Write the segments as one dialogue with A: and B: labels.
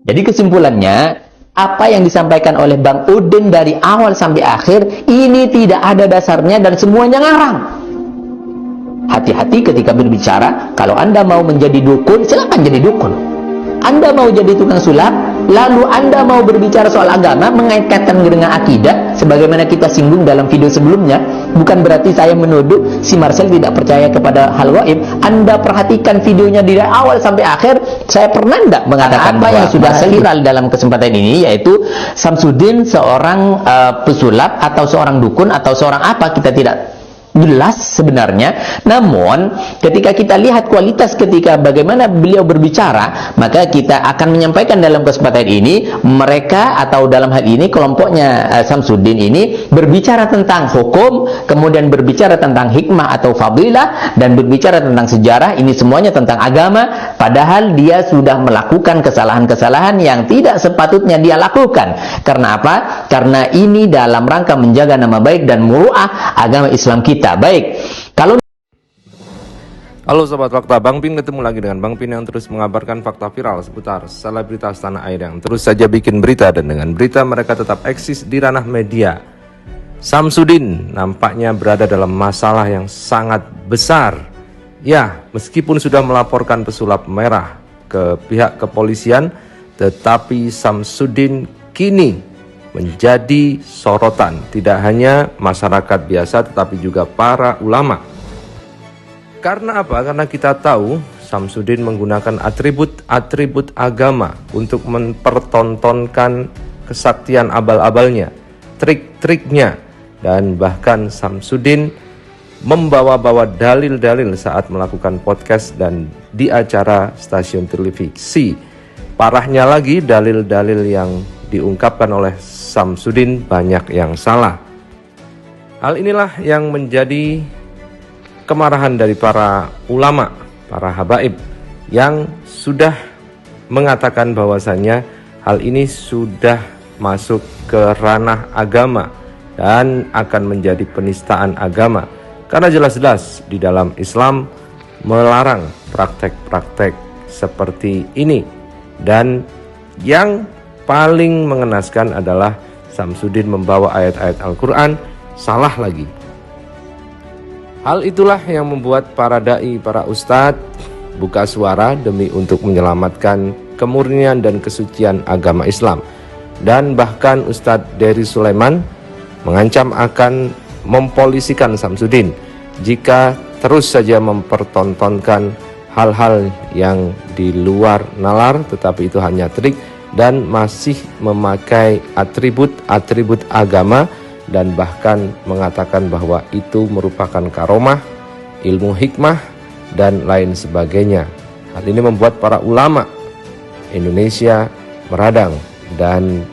A: Jadi kesimpulannya, apa yang disampaikan oleh Bang Udin dari awal sampai akhir, ini tidak ada dasarnya dan semuanya ngarang. Hati-hati ketika berbicara. Kalau Anda mau menjadi dukun, silakan jadi dukun. Anda mau jadi tukang sulap, lalu Anda mau berbicara soal agama, mengaitkan dengan akidah, sebagaimana kita singgung dalam video sebelumnya. Bukan berarti saya menuduh si Marcel tidak percaya kepada hal gaib. Anda perhatikan videonya dari awal sampai akhir. Saya pernah tidak mengatakan apa yang sudah viral dalam kesempatan ini, yaitu Samsudin seorang pesulap atau seorang dukun atau seorang apa, kita tidak jelas sebenarnya. Namun ketika kita lihat kualitas ketika bagaimana beliau berbicara, maka kita akan menyampaikan dalam kesempatan ini, mereka atau dalam hal ini kelompoknya Samsudin ini berbicara tentang hukum, kemudian berbicara tentang hikmah atau fadilah, dan berbicara tentang sejarah. Ini semuanya tentang agama, padahal dia sudah melakukan kesalahan-kesalahan yang tidak sepatutnya dia lakukan. Karena apa? Karena ini dalam rangka menjaga nama baik dan muruah agama Islam kita. Baik, kalau
B: halo Sobat Fakta, Bang Pin ketemu lagi dengan Bang Pin yang terus mengabarkan fakta viral seputar selebritas tanah air yang terus saja bikin berita, dan dengan berita mereka tetap eksis di ranah media. Samsudin nampaknya berada dalam masalah yang sangat besar. Ya, meskipun sudah melaporkan pesulap merah ke pihak kepolisian, tetapi Samsudin kini menjadi sorotan tidak hanya masyarakat biasa tetapi juga para ulama. Karena apa? Karena kita tahu Samsudin menggunakan atribut-atribut agama untuk mempertontonkan kesaktian abal-abalnya, trik-triknya, dan bahkan Samsudin membawa-bawa dalil-dalil saat melakukan podcast dan di acara stasiun televisi. Parahnya lagi, dalil-dalil yang diungkapkan oleh Samsudin banyak yang salah. Hal inilah yang menjadi kemarahan dari para ulama, para habaib yang sudah mengatakan bahwasannya hal ini sudah masuk ke ranah agama dan akan menjadi penistaan agama. Karena jelas-jelas di dalam Islam melarang praktek-praktek seperti ini. Dan yang paling mengenaskan adalah Samsudin membawa ayat-ayat Al-Quran salah lagi. Hal itulah yang membuat para da'i, para ustadz buka suara demi untuk menyelamatkan kemurnian dan kesucian agama Islam. Dan bahkan Ustadz Dery Sulaiman mengancam akan mempolisikan Samsudin jika terus saja mempertontonkan hal-hal yang di luar nalar, tetapi itu hanya trik, dan masih memakai atribut-atribut agama, dan bahkan mengatakan bahwa itu merupakan karomah, ilmu hikmah, dan lain sebagainya. Hal ini membuat para ulama Indonesia meradang, dan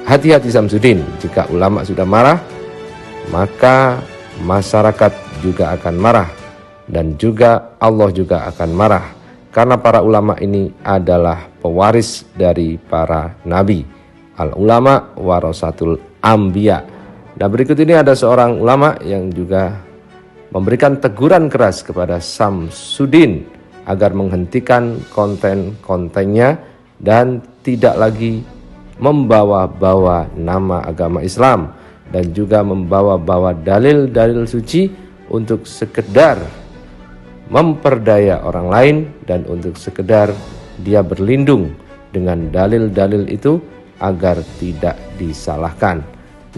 B: hati-hati Samsudin, jika ulama sudah marah, maka masyarakat juga akan marah, dan juga Allah juga akan marah. Karena para ulama ini adalah pewaris dari para nabi. Al-ulama warasatul anbiya. Nah, berikut ini ada seorang ulama yang juga memberikan teguran keras kepada Samsudin agar menghentikan konten-kontennya dan tidak lagi membawa-bawa nama agama Islam dan juga membawa-bawa dalil-dalil suci untuk sekedar memperdaya orang lain dan untuk sekedar dia berlindung dengan dalil-dalil itu agar tidak disalahkan.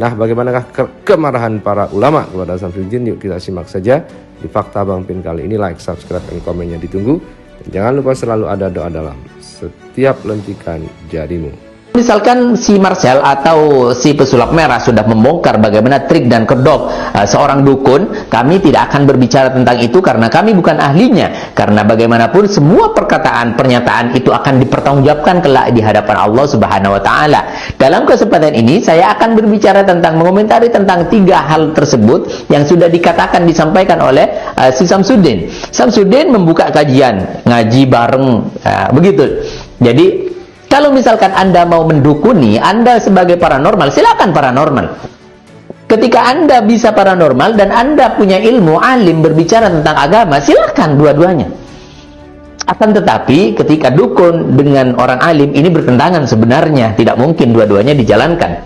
B: Nah, bagaimanakah kemarahan para ulama kepada Samsudin? Yuk kita simak saja di Fakta Bang Pin kali ini. Like, subscribe, dan komennya ditunggu. Dan jangan lupa selalu ada doa dalam setiap lentikan jarimu.
A: misalkan si Marcel atau si pesulap merah sudah membongkar bagaimana trik dan kedok seorang dukun, kami tidak akan berbicara tentang itu karena kami bukan ahlinya. Karena bagaimanapun semua perkataan, pernyataan itu akan dipertanggungjawabkan kelak di hadapan Allah Subhanahu wa taala. Dalam kesempatan ini saya akan berbicara tentang, mengomentari tentang 3 hal tersebut yang sudah dikatakan, disampaikan oleh si Samsudin. Samsudin membuka kajian, ngaji bareng, begitu. Jadi kalau misalkan Anda mau mendukuni, Anda sebagai paranormal, silakan paranormal. Ketika Anda bisa paranormal dan Anda punya ilmu, alim, berbicara tentang agama, silakan dua-duanya. Akan tetapi ketika dukun dengan orang alim ini bertentangan sebenarnya, tidak mungkin dua-duanya dijalankan.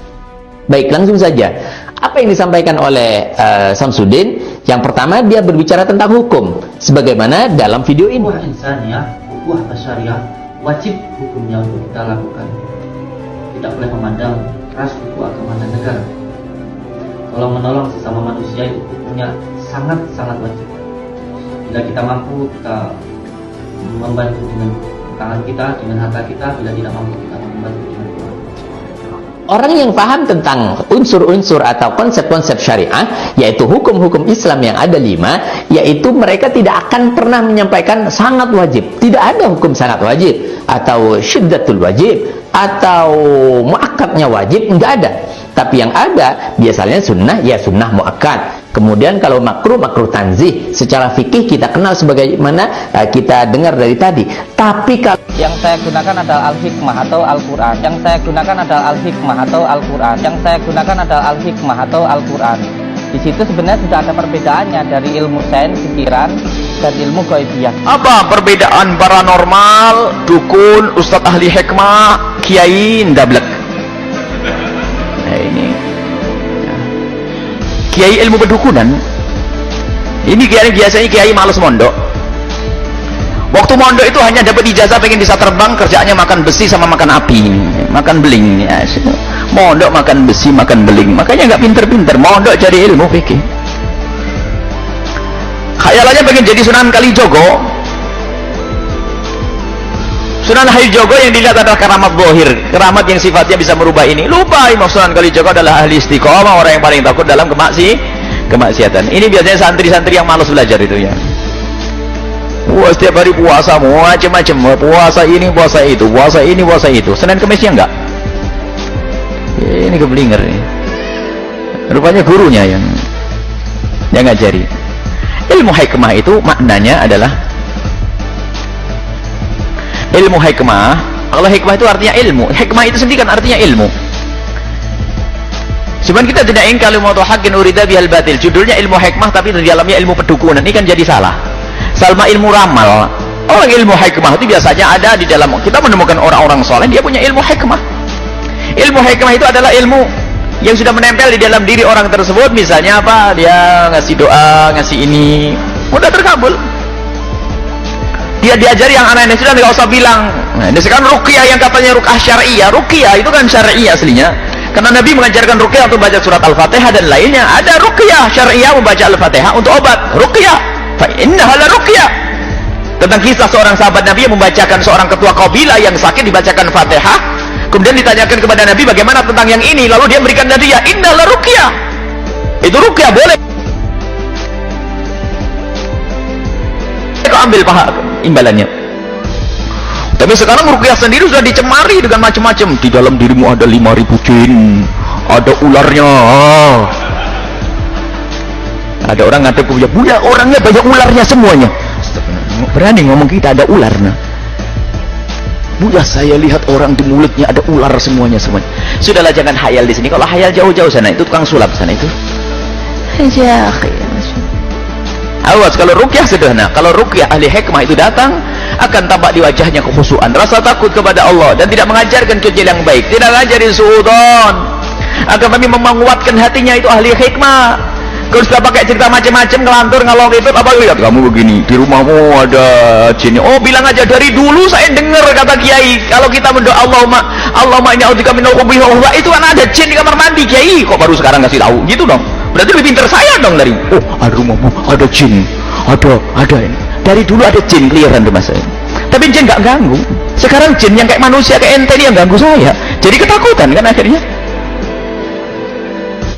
A: Baik, langsung saja. Apa yang disampaikan oleh Samsudin? Yang pertama, dia berbicara tentang hukum sebagaimana dalam video ini.
C: Ukhuwah insaniyah, ukhuwah basyariyah, wajib hukumnya untuk kita lakukan. Tidak boleh memandang ras, suku, agama, dan negara. Kalau menolong sesama manusia itu hukumnya sangat-sangat wajib. Bila kita mampu, kita membantu dengan tangan kita, dengan harta kita. Bila tidak mampu, kita membantu dengan Tuhan.
A: Orang yang paham tentang unsur-unsur atau konsep-konsep syariah, yaitu hukum-hukum Islam yang ada 5, yaitu mereka tidak akan pernah menyampaikan sangat wajib. Tidak ada hukum sangat wajib atau syiddatul wajib atau muakkadnya wajib, enggak ada. Tapi yang ada biasanya sunnah, ya sunnah muakkad. Kemudian kalau makruh, makruh tanzih. Secara fikih kita kenal sebagaimana kita dengar dari tadi. Tapi kalau
D: yang saya gunakan adalah Al-Hikmah atau Al-Quran. Yang saya gunakan adalah Al-Hikmah atau Al-Quran. Yang saya gunakan adalah Al-Hikmah atau Al-Quran. Di situ sebenarnya sudah ada perbedaannya dari ilmu sains, pikiran, dan ilmu ghaibiyah.
E: Apa perbedaan paranormal, dukun, ustadz ahli hikmah, kiai, ndablek? Nah ini kiai ilmu pedukunan. Ini kiai biasanya kiai males mondok. Waktu mondok itu hanya dapat ijazah pengen bisa terbang, kerjaannya makan besi sama makan api, makan beling. Ya, mondok makan besi, makan beling. Makanya nggak pinter-pinter. Mondok cari ilmu fikih. Khayalannya pengen jadi Sunan Kalijogo. Sunan Kalijogo yang dilihat adalah keramat zahir, keramat yang sifatnya bisa merubah ini. Lupa Imam Sunan Kalijogo adalah ahli istiqomah, orang yang paling takut dalam kemaksiatan. Ini biasanya santri-santri yang malas belajar itu ya. Wah, setiap hari puasa macam-macam, puasa ini, puasa itu, puasa ini, puasa itu. Senin Kemisnya enggak. Ini keblinger nih. Rupanya gurunya yang ngajari. Ilmu hikmah itu maknanya adalah ilmu hikmah. Kalau hikmah itu artinya ilmu. Hikmah itu sendiri kan artinya ilmu. Cuman kita tidak ingin kalimatu haqqin urida bihal batil. Judulnya ilmu hikmah tapi di dalamnya ilmu pedukunan. Ini kan jadi salah. Salma ilmu ramal. Orang ilmu hikmah itu biasanya ada di dalam. Kita menemukan orang-orang soleh, dia punya ilmu hikmah. Ilmu hikmah itu adalah ilmu yang sudah menempel di dalam diri orang tersebut. Misalnya apa? Dia ngasih doa, ngasih ini, mudah terkabul. Dia diajari yang aneh-aneh sudah nggak usah bilang. Nah, ini sekarang ruqyah yang katanya ruqyah syariah. Ruqyah itu kan syariah aslinya. Karena Nabi mengajarkan ruqyah untuk baca surat Al-Fatihah dan lainnya. Ada ruqyah syariah membaca Al-Fatihah untuk obat. Ruqyah. Fa innaha la ruqyah. Tentang kisah seorang sahabat Nabi yang membacakan seorang ketua kabilah yang sakit dibacakan Fatihah. Kemudian ditanyakan kepada Nabi bagaimana tentang yang ini. Lalu dia memberikan hadiah. Innaha la ruqyah. Itu ruqyah boleh. Kau ambil paha imbalannya. Tapi sekarang ruqyah sendiri sudah dicemari dengan macam-macam. Di dalam dirimu ada 5.000 jin, ada ularnya. Ada orang ngatain punya orangnya banyak ularnya semuanya. Berani ngomong kita ada ularnya. Buya, saya lihat orang di mulutnya ada ular semuanya. Sudahlah, jangan hayal di sini. Kalau hayal jauh-jauh sana, itu tukang sulap sana itu. Ya, awas kalau ruqyah sederhana. Kalau ruqyah ahli hikmah itu datang, akan tampak di wajahnya kekhusyuan, rasa takut kepada Allah, dan tidak mengajarkan kecil yang baik, tidak mengajarin suudon, akan tapi menguatkan hatinya. Itu ahli hikmah. Kalau sudah pakai cerita macam-macam, ngelantur, ngalong itu, apa lihat kamu begini, di rumahmu ada jin. Oh, bilang aja dari dulu saya dengar kata kiai, kalau kita mendoa Allahumma inni a'udzubika minal khubuthi wal khaba'ith, itu kan ada jin di kamar mandi. Kiai kok baru sekarang ngasih tahu gitu dong? Berarti lebih pintar saya dong dari. Oh, ada rumahmu ada jin, ada ini. Dari dulu ada jin keliaran rumah saya. Tapi jin nggak ganggu. Sekarang jin yang kayak manusia kayak ente ini yang ganggu saya. Jadi ketakutan kan akhirnya.